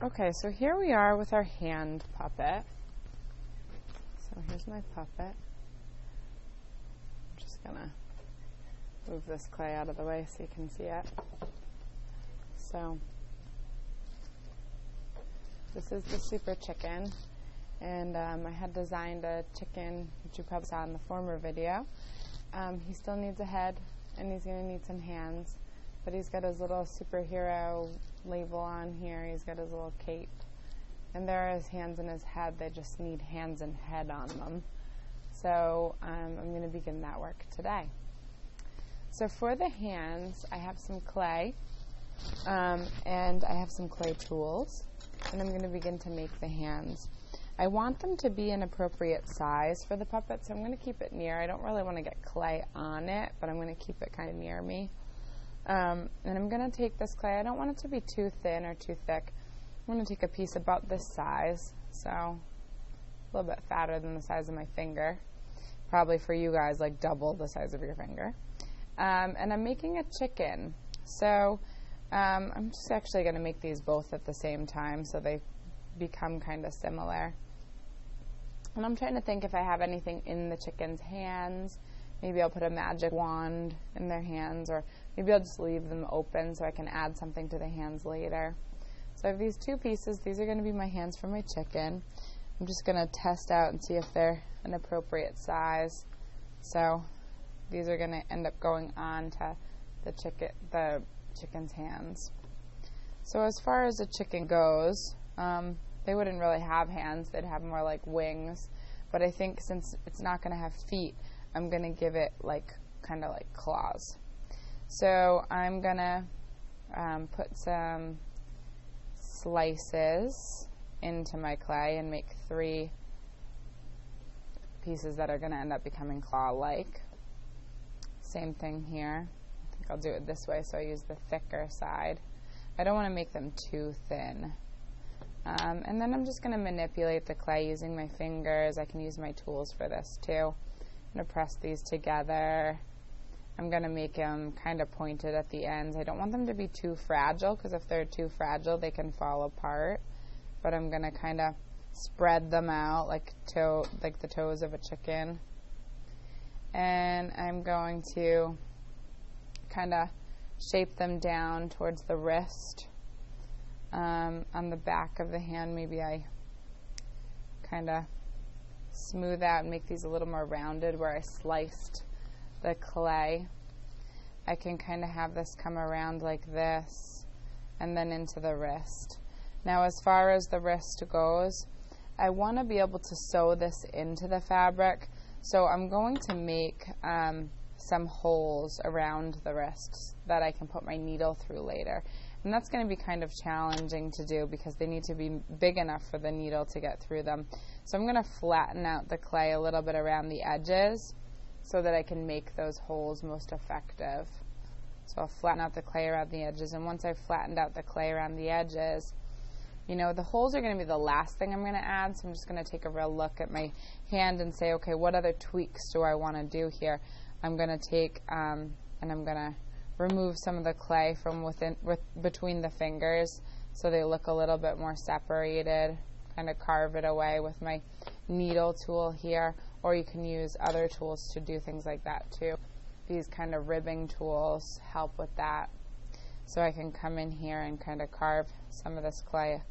Okay, so here we are with our hand puppet. So here's my puppet. I'm just gonna move this clay out of the way so you can see it. So this is the Super Chicken, and I had designed a chicken, which you probably saw in the former video. He still needs a head, and he's going to need some hands, but he's got his little superhero label on here. He's got his little cape, and there are his hands and his head. They just need hands and head on them. So I'm going to begin that work today. So for the hands, I have some clay, and I have some clay tools, and I'm going to begin to make the hands. I want them to be an appropriate size for the puppet, so I'm going to keep it near. I don't really want to get clay on it, but I'm going to keep it kind of near me. And I'm going to take this clay. I don't want it to be too thin or too thick. I'm going to take a piece about this size, so a little bit fatter than the size of my finger. Probably for you guys, like double the size of your finger. And I'm making a chicken. So I'm just actually going to make these both at the same time so they become kind of similar. And I'm trying to think if I have anything in the chicken's hands. Maybe I'll put a magic wand in their hands, or maybe I'll just leave them open so I can add something to the hands later. So I have these two pieces. These are going to be my hands for my chicken. I'm just going to test out and see if they're an appropriate size. So these are going to end up going on to the chicken's hands. So as far as a chicken goes, they wouldn't really have hands. They'd have more like wings. But I think since it's not going to have feet, I'm going to give it like kind of like claws. So I'm going to put some slices into my clay and make 3 pieces that are going to end up becoming claw-like. Same thing here. I think I'll do it this way, so I use the thicker side. I don't want to make them too thin. And then I'm just going to manipulate the clay using my fingers. I can use my tools for this too. I'm going to press these together. I'm going to make them kind of pointed at the ends. I don't want them to be too fragile, because if they're too fragile, they can fall apart. But I'm going to kind of spread them out like the toes of a chicken. And I'm going to kind of shape them down towards the wrist. On the back of the hand, maybe I kind of smooth out and make these a little more rounded where I sliced the clay. I can kind of have this come around like this and then into the wrist. Now as far as the wrist goes, I want to be able to sew this into the fabric, so I'm going to make some holes around the wrists that I can put my needle through later. And that's going to be kind of challenging to do because they need to be big enough for the needle to get through them. So I'm going to flatten out the clay a little bit around the edges so that I can make those holes most effective. So I'll flatten out the clay around the edges, and once I've flattened out the clay around the edges, you know, the holes are going to be the last thing I'm going to add, so I'm just going to take a real look at my hand and say, okay, what other tweaks do I want to do here? I'm going to take and I'm going to remove some of the clay from between the fingers so they look a little bit more separated. Kind of carve it away with my needle tool here, or you can use other tools to do things like that too. These kind of ribbing tools help with that. So I can come in here and kind of carve some of this clay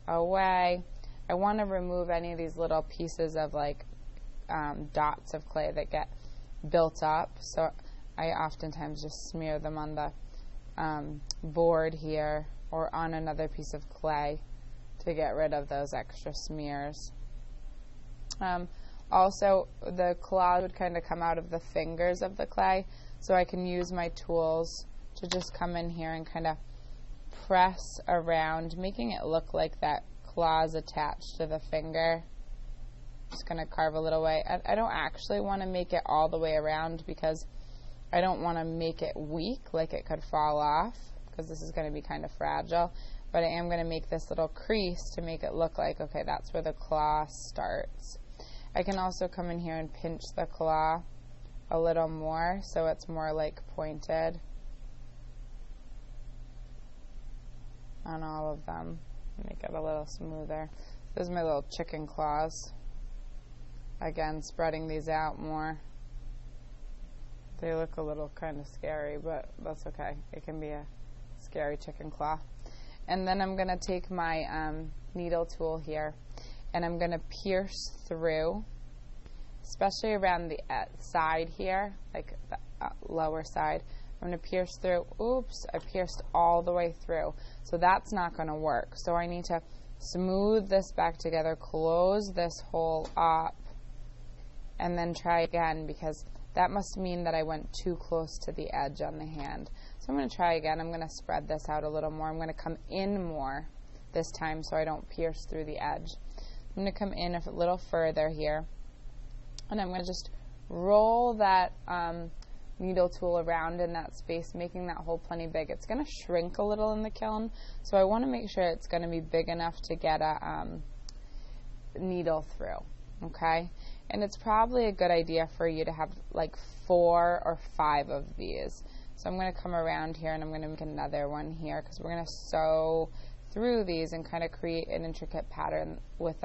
away. I want to remove any of these little pieces of like dots of clay that get built up, so I oftentimes just smear them on the board here or on another piece of clay to get rid of those extra smears. Also, the claw would kind of come out of the fingers of the clay, so I can use my tools to just come in here and kind of press around, making it look like that claw is attached to the finger. Just going to carve a little way. I don't actually want to make it all the way around because I don't want to make it weak, like it could fall off, because this is going to be kind of fragile. But I am going to make this little crease to make it look like, okay, that's where the claw starts. I can also come in here and pinch the claw a little more so it's more like pointed on all of them. make it a little smoother. Those are my little chicken claws. Again, spreading these out more. They look a little kind of scary, but that's okay. It can be a scary chicken claw. And then I'm going to take my needle tool here, and I'm going to pierce through, especially around the side here, like the lower side. I'm going to pierce through. Oops, I pierced all the way through. So that's not going to work. So I need to smooth this back together, close this hole up, and then try again, because that must mean that I went too close to the edge on the hand. So I'm going to try again. I'm going to spread this out a little more. I'm going to come in more this time so I don't pierce through the edge. I'm going to come in a little further here, and I'm going to just roll that needle tool around in that space, making that hole plenty big. It's going to shrink a little in the kiln, so I want to make sure it's going to be big enough to get a needle through. Okay, and it's probably a good idea for you to have like 4 or 5 of these. So I'm going to come around here, and I'm going to make another one here, because we're going to sew through these and kind of create an intricate pattern with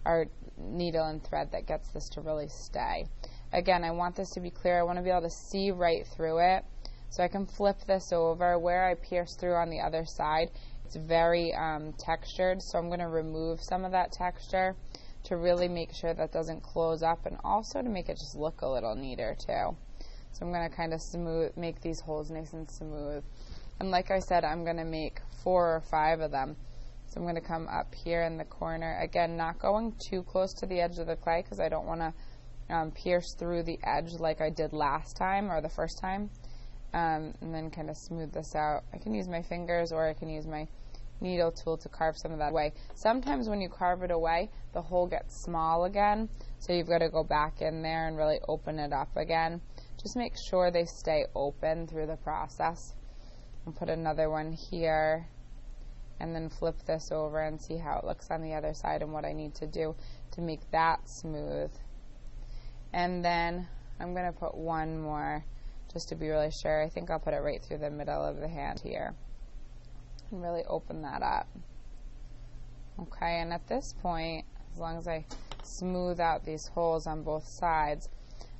our needle and thread that gets this to really stay. Again, I want this to be clear. I want to be able to see right through it, so I can flip this over. Where I pierce through on the other side, it's very textured, so I'm going to remove some of that texture to really make sure that doesn't close up, and also to make it just look a little neater too. So I'm going to kind of make these holes nice and smooth. And like I said, I'm going to make 4 or 5 of them. So I'm going to come up here in the corner. Again, not going too close to the edge of the clay, because I don't want to pierce through the edge like I did last time or the first time. And then kind of smooth this out. I can use my fingers, or I can use my needle tool to carve some of that away. Sometimes when you carve it away, the hole gets small again, so you've got to go back in there and really open it up again. Just make sure they stay open through the process. And put another one here, and then flip this over and see how it looks on the other side and what I need to do to make that smooth. And then I'm going to put one more just to be really sure. I think I'll put it right through the middle of the hand here and really open that up. Okay, and at this point, as long as I smooth out these holes on both sides,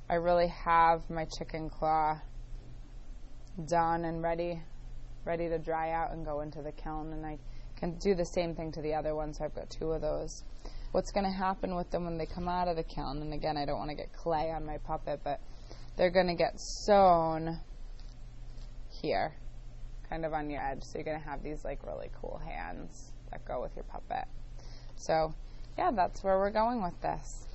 I really have my chicken claw done and ready to dry out and go into the kiln. And I can do the same thing to the other one, so I've got 2 of those. What's going to happen with them when they come out of the kiln, and again, I don't want to get clay on my puppet, but they're going to get sewn here, kind of on your edge. So you're going to have these like really cool hands that go with your puppet. So yeah, that's where we're going with this.